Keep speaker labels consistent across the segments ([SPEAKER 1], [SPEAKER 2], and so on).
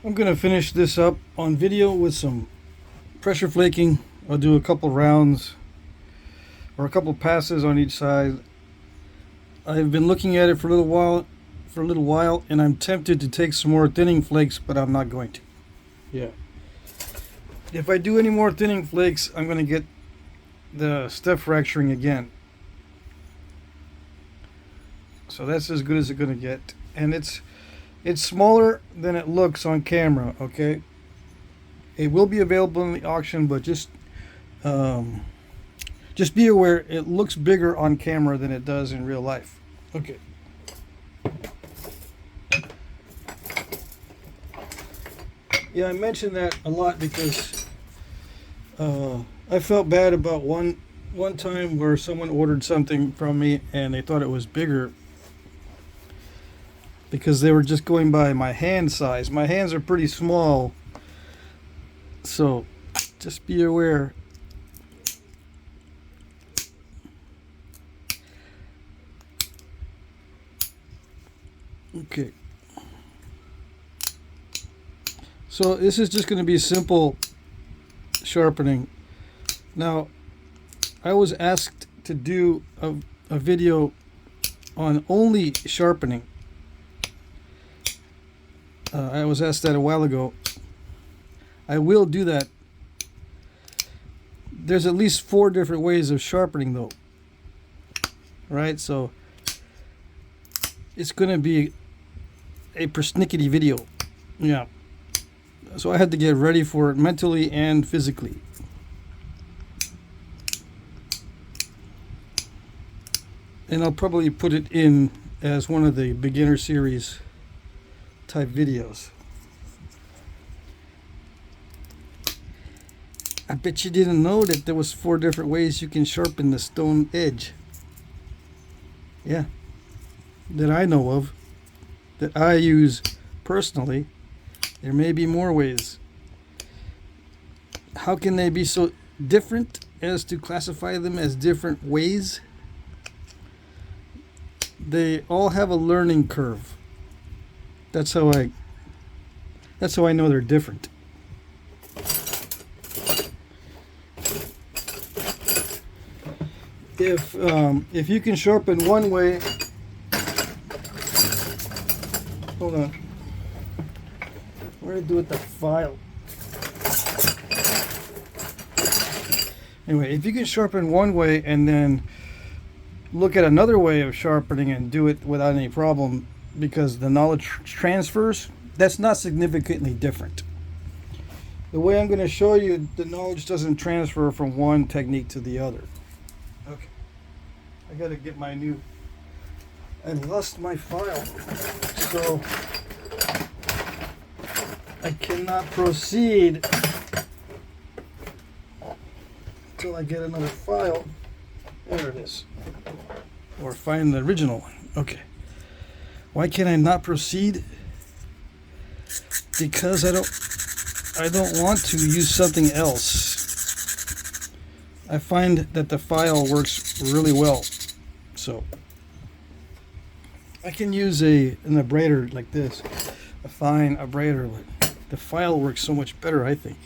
[SPEAKER 1] I'm going to finish this up on video with some pressure flaking. I'll do a couple rounds or a couple passes on each side. I've been looking at it for a little while, and I'm tempted to take some more thinning flakes, but I'm not going to. Yeah. If I do any more thinning flakes, I'm going to get the step fracturing again. So that's as good as it's going to get, and it's smaller than it looks on camera. Okay, it will be available in the auction, but just be aware it looks bigger on camera than it does in real life. Okay. Yeah, I mentioned that a lot because I felt bad about one time where someone ordered something from me and they thought it was bigger because they were just going by my hand size. My hands are pretty small, so just be aware. Okay. So this is just going to be simple sharpening. Now, I was asked to do a video on only sharpening. I was asked that a while ago. I will do that. There's at least 4 different ways of sharpening though. Right? So it's going to be a persnickety video. Yeah. So I had to get ready for it mentally and physically. And I'll probably put it in as one of the beginner series type videos. I bet you didn't know that there was 4 different ways you can sharpen the stone edge. Yeah. That I know of. That I use personally. There may be more ways. How can they be so different as to classify them as different ways? They all have a learning curve. That's how I know they're different. If you can sharpen one way, hold on. What do I do with the file? Anyway, if you can sharpen one way and then look at another way of sharpening and do it without any problem because the knowledge transfers, that's not significantly different. The way I'm going to show you, the knowledge doesn't transfer from one technique to the other. Okay. I got to get my new... I lost my file. So I cannot proceed until I get another file. There it is. Or find the original one. Okay. Why can I not proceed? Because I don't want to use something else. I find that the file works really well. So I can use an abrader like this. A fine abrader. The file works so much better, I think.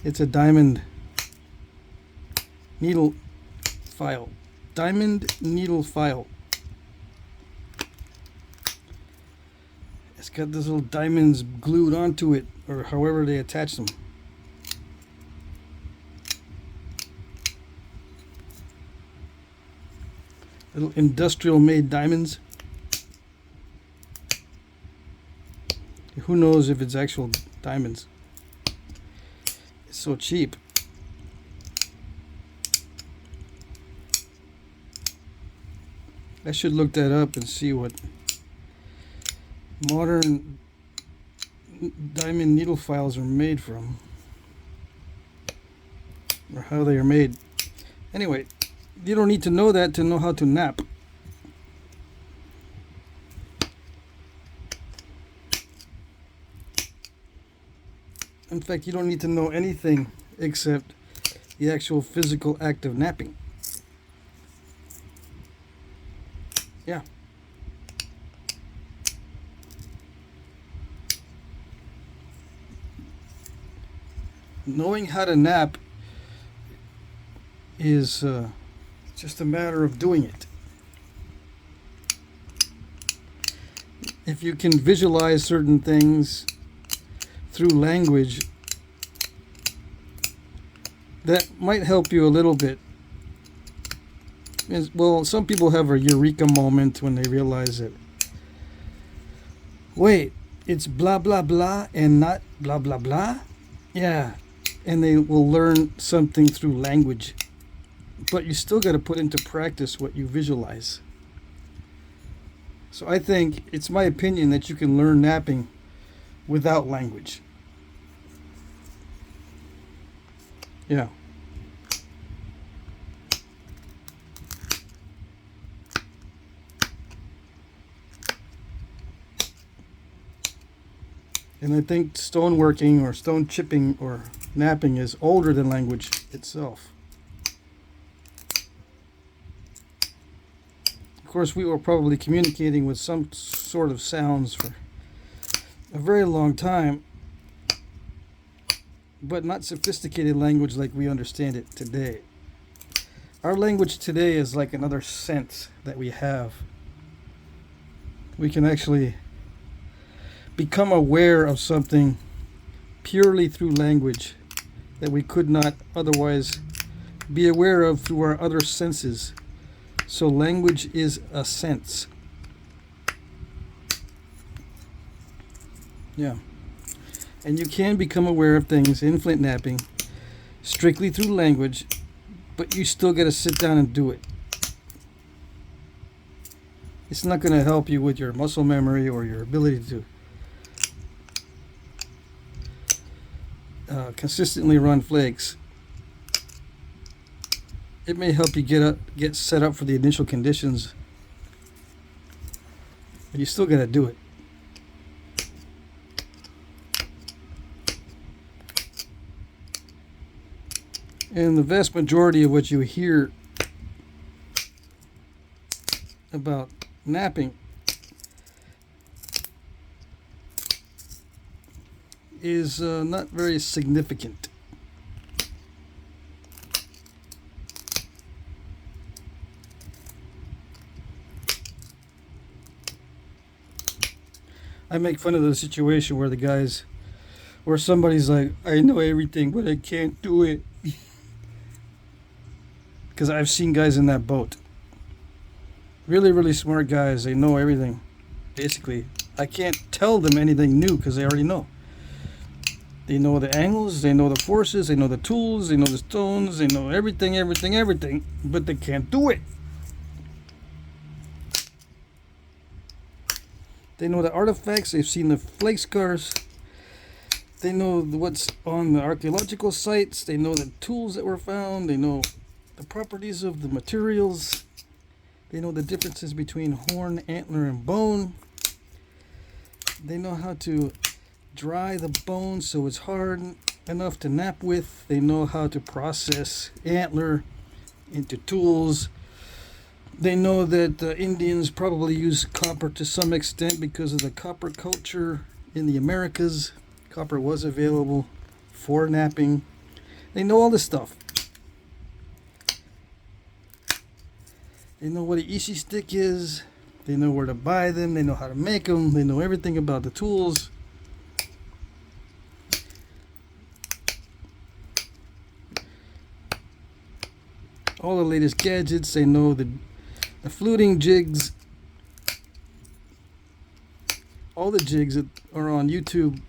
[SPEAKER 1] It's a diamond needle file. Diamond needle file. It's got these little diamonds glued onto it, or however they attach them. Little industrial made diamonds. Who knows if it's actual diamonds? It's so cheap. I should look that up and see what modern diamond needle files are made from, or how they are made. Anyway, you don't need to know that to know how to knap. In fact, you don't need to know anything except the actual physical act of knapping. Yeah. knowing how to nap is just a matter of doing it. If you can visualize certain things through language, that might help you a little bit. Well, some people have a eureka moment when they realize it. Wait, it's blah blah blah and not blah blah blah? Yeah, and they will learn something through language. But you still got to put into practice what you visualize. So I think it's my opinion that you can learn napping without language. Yeah. And I think stoneworking or stone chipping or napping is older than language itself. Of course, we were probably communicating with some sort of sounds for a very long time, but not sophisticated language like we understand it today. Our language today is like another sense that we have. We can actually become aware of something purely through language that we could not otherwise be aware of through our other senses. So language is a sense. Yeah. And you can become aware of things in Flintknapping strictly through language, but you still got to sit down and do it. It's not going to help you with your muscle memory or your ability to consistently run flakes. It may help you get set up for the initial conditions, but you still got to do it. And the vast majority of what you hear about napping is not very significant. I make fun of the situation where where somebody's like, I know everything, but I can't do it. Because I've seen guys in that boat. Really, really smart guys. They know everything. Basically, I can't tell them anything new because they already know. They know the angles, they know the forces, they know the tools, they know the stones, they know everything, but they can't do it. They know the artifacts, they've seen the flake scars, they know what's on the archaeological sites, they know the tools that were found, they know the properties of the materials, they know the differences between horn, antler, and bone. They know how to dry the bone so it's hard enough to nap with. They know how to process antler into tools. They know that the Indians probably use copper to some extent because of the copper culture in the Americas. Copper was available for napping. They know all this stuff. They know what an ishi stick is. They know where to buy them. They know how to make them. They know everything about the tools. All the latest gadgets. They know the fluting jigs. All the jigs that are on YouTube.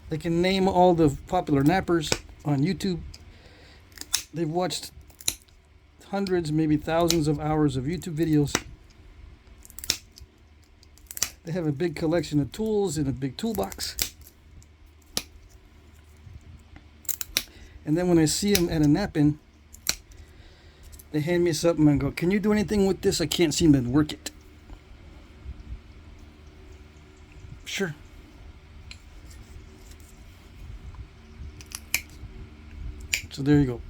[SPEAKER 1] They can name all the popular nappers on YouTube. They've watched hundreds, maybe thousands of hours of YouTube videos. They have a big collection of tools in a big toolbox. And then when I see them at a napping, they hand me something and go, can you do anything with this? I can't seem to work it. Sure. So there you go.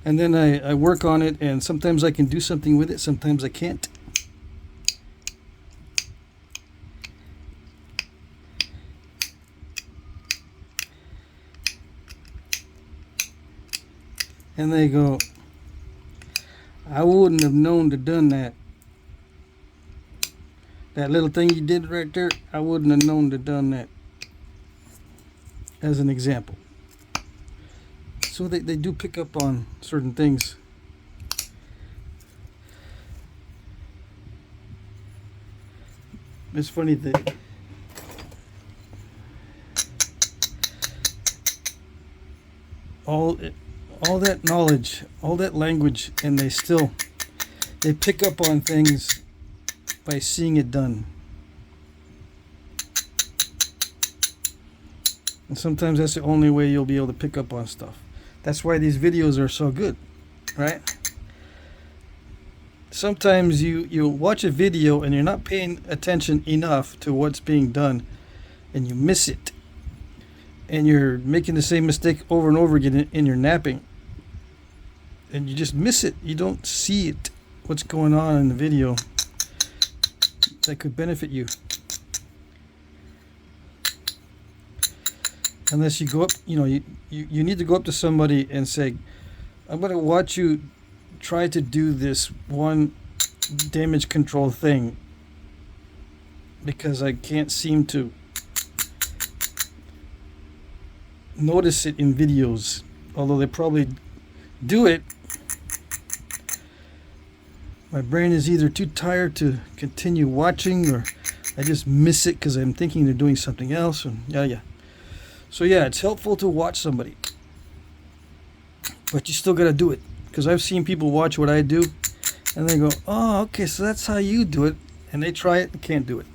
[SPEAKER 1] And then I work on it, and sometimes I can do something with it, sometimes I can't. and they go, I wouldn't have known to done that. That little thing you did right there, I wouldn't have known to done that. As an example. So they do pick up on certain things. It's funny that all that knowledge, all that language, and they pick up on things by seeing it done. And sometimes that's the only way you'll be able to pick up on stuff. That's why these videos are so good, right? Sometimes you watch a video and you're not paying attention enough to what's being done, and you miss it. And you're making the same mistake over and over again in your napping. And you just miss it. You don't see it, what's going on in the video that could benefit you. Unless you go up, you need to go up to somebody and say, I'm going to watch you try to do this one damage control thing because I can't seem to notice it in videos, although they probably do it. My brain is either too tired to continue watching, or I just miss it because I'm thinking they're doing something else. And yeah. So yeah, it's helpful to watch somebody, but you still gotta do it, because I've seen people watch what I do and they go, oh, okay, so that's how you do it, and they try it and can't do it.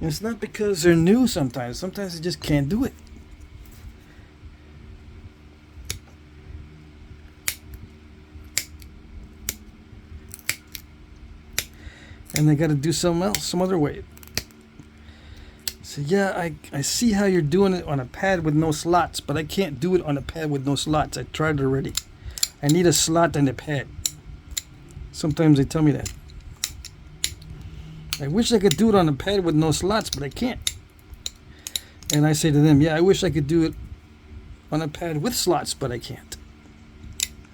[SPEAKER 1] And it's not because they're new. Sometimes they just can't do it. And they got to do something else, some other way. So yeah, I see how you're doing it on a pad with no slots, but I can't do it on a pad with no slots. I tried it already. I need a slot and a pad. Sometimes they tell me that. I wish I could do it on a pad with no slots, but I can't. And I say to them, yeah, I wish I could do it on a pad with slots, but I can't.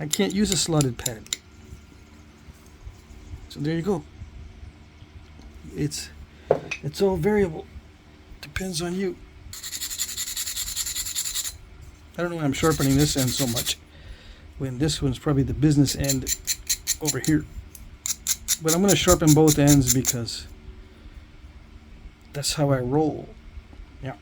[SPEAKER 1] I can't use a slotted pad. So there you go. It's all variable. Depends on you. I don't know why I'm sharpening this end so much when this one's probably the business end over here. But I'm going to sharpen both ends because that's how I roll. Yeah.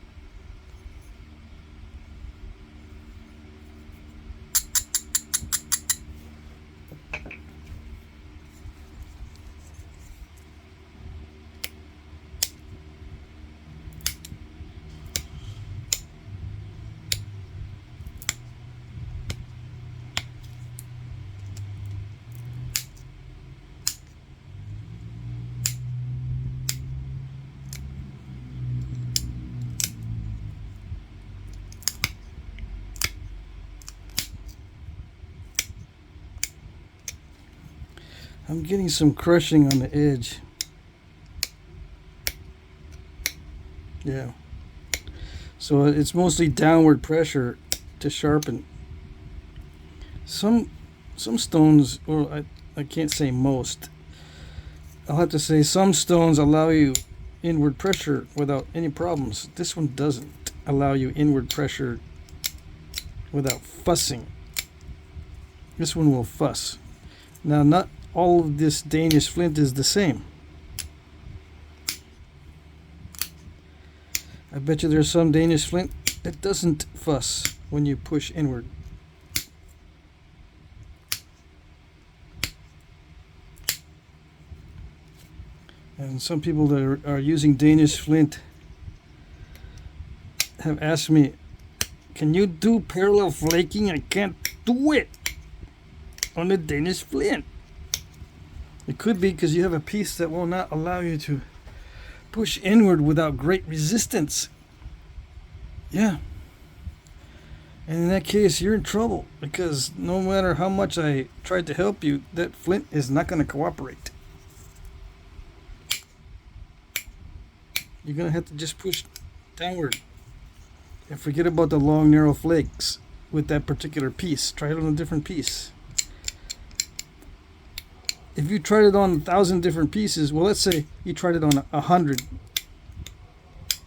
[SPEAKER 1] I'm getting some crushing on the edge. Yeah. So it's mostly downward pressure to sharpen. Some stones, or I can't say most. I'll have to say some stones allow you inward pressure without any problems. This one doesn't allow you inward pressure without fussing. This one will fuss. Now, not all of this Danish flint is the same. I bet you there's some Danish flint that doesn't fuss when you push inward. And some people that are using Danish flint have asked me, can you do parallel flaking? I can't do it on the Danish flint. It could be because you have a piece that will not allow you to push inward without great resistance. Yeah. And in that case, you're in trouble, because no matter how much I tried to help you, that flint is not going to cooperate. You're going to have to just push downward and forget about the long, narrow flakes. with that particular piece. Try it on a different piece. If you tried it on 1,000 different pieces, well, let's say you tried it on 100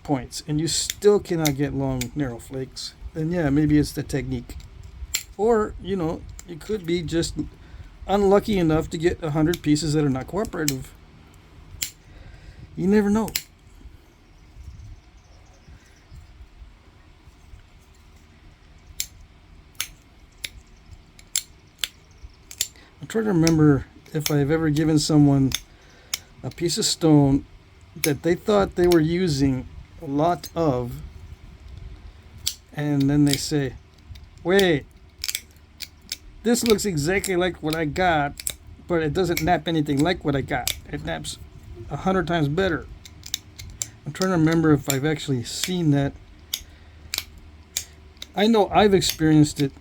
[SPEAKER 1] points and you still cannot get long, narrow flakes, then yeah, maybe it's the technique. Or, you know, you could be just unlucky enough to get 100 pieces that are not cooperative. You never know. I'm trying to remember if I've ever given someone a piece of stone that they thought they were using a lot of, and then they say, wait, this looks exactly like what I got, but it doesn't knap anything like what I got. It naps 100 times better. I'm trying to remember if I've actually seen that. I know I've experienced it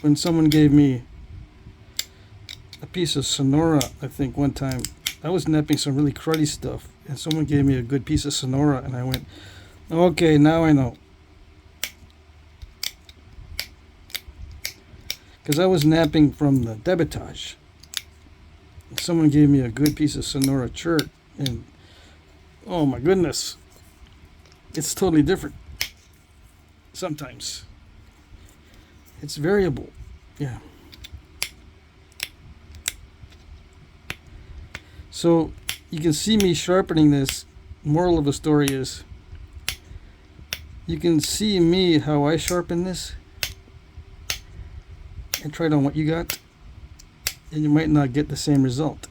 [SPEAKER 1] when someone gave me a piece of Sonora. I think one time I was napping some really cruddy stuff and someone gave me a good piece of Sonora and I went, okay, now I know. Because I was napping from the debitage. And someone gave me a good piece of Sonora chert and oh my goodness, it's totally different. Sometimes it's variable. Yeah. So you can see me sharpening this. Moral of the story is you can see me how I sharpen this and try it on what you got, and you might not get the same result.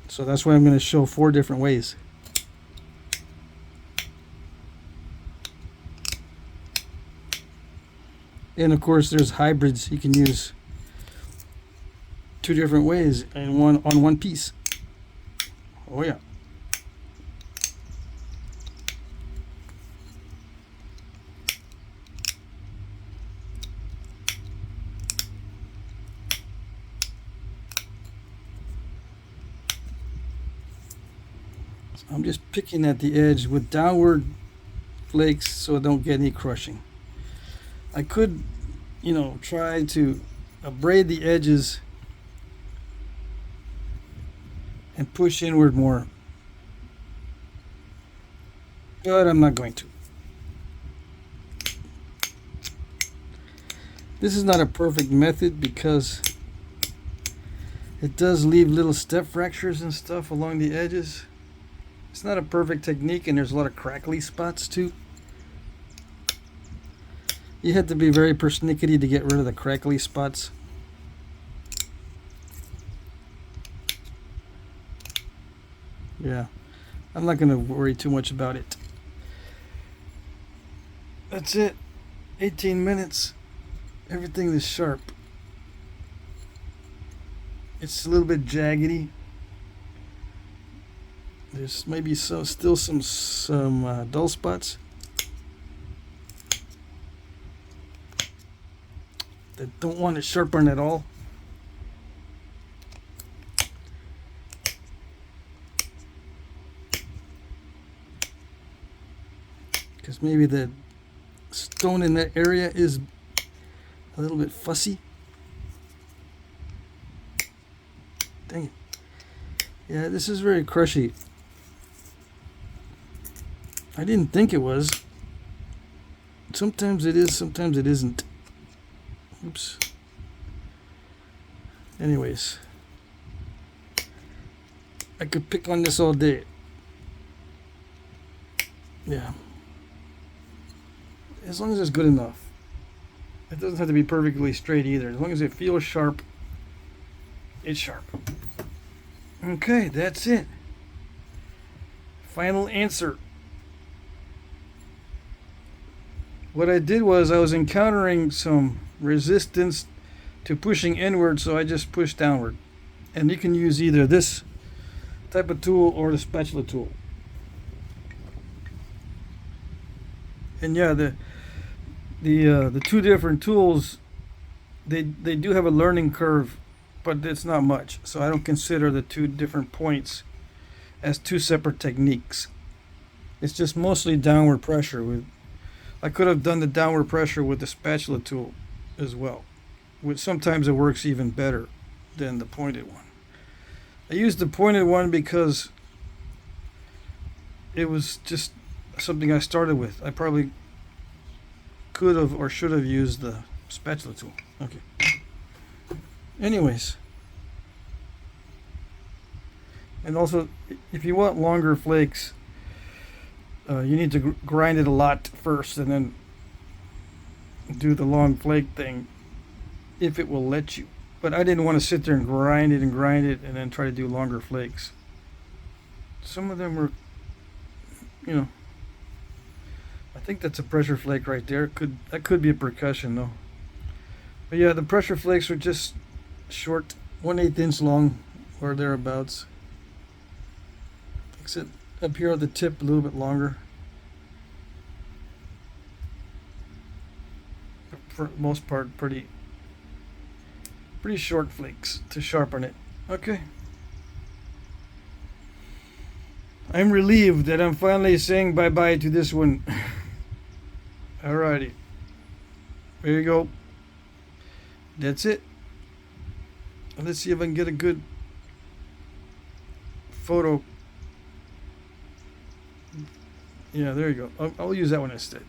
[SPEAKER 1] So that's why I'm going to show 4 different ways. And of course there's hybrids. You can use 2 different ways and one on one piece. Oh yeah. So I'm just picking at the edge with downward flakes so I don't get any crushing. I could, you know, try to abrade the edges and push inward more, but I'm not going to. This is not a perfect method because it does leave little step fractures and stuff along the edges. It's not a perfect technique and there's a lot of crackly spots too. You have to be very persnickety to get rid of the crackly spots. Yeah, I'm not going to worry too much about it. That's it. 18 minutes. Everything is sharp. It's a little bit jaggedy. There's maybe still some dull spots that don't want to sharpen at all. Because maybe the stone in that area is a little bit fussy. Dang it. Yeah, this is very crushy. I didn't think it was. Sometimes it is, sometimes it isn't. Oops. Anyways, I could pick on this all day. Yeah. As long as it's good enough. It doesn't have to be perfectly straight either. As long as it feels sharp, it's sharp. Okay, that's it. Final answer. What I did was I was encountering some resistance to pushing inward, so I just pushed downward. And you can use either this type of tool or the spatula tool. And yeah, the 2 different tools, they do have a learning curve, but it's not much. So I don't consider the 2 different points as 2 separate techniques. It's just mostly downward pressure. I could have done the downward pressure with the spatula tool as well. Sometimes it works even better than the pointed one. I used the pointed one because it was just something I started with. I probably could have or should have used the spatula tool. Okay. Anyways. And also, if you want longer flakes, you need to grind it a lot first and then do the long flake thing if it will let you. But I didn't want to sit there and grind it and then try to do longer flakes. Some of them were, I think that's a pressure flake right there. That could be a percussion though. But yeah, the pressure flakes were just short, 1/8 inch long or thereabouts. Makes it up here at the tip a little bit longer. But for the most part, pretty short flakes to sharpen it. Okay. I'm relieved that I'm finally saying bye-bye to this one. Alrighty. There you go. That's it. Let's see if I can get a good photo. Yeah, there you go. I'll use that one instead.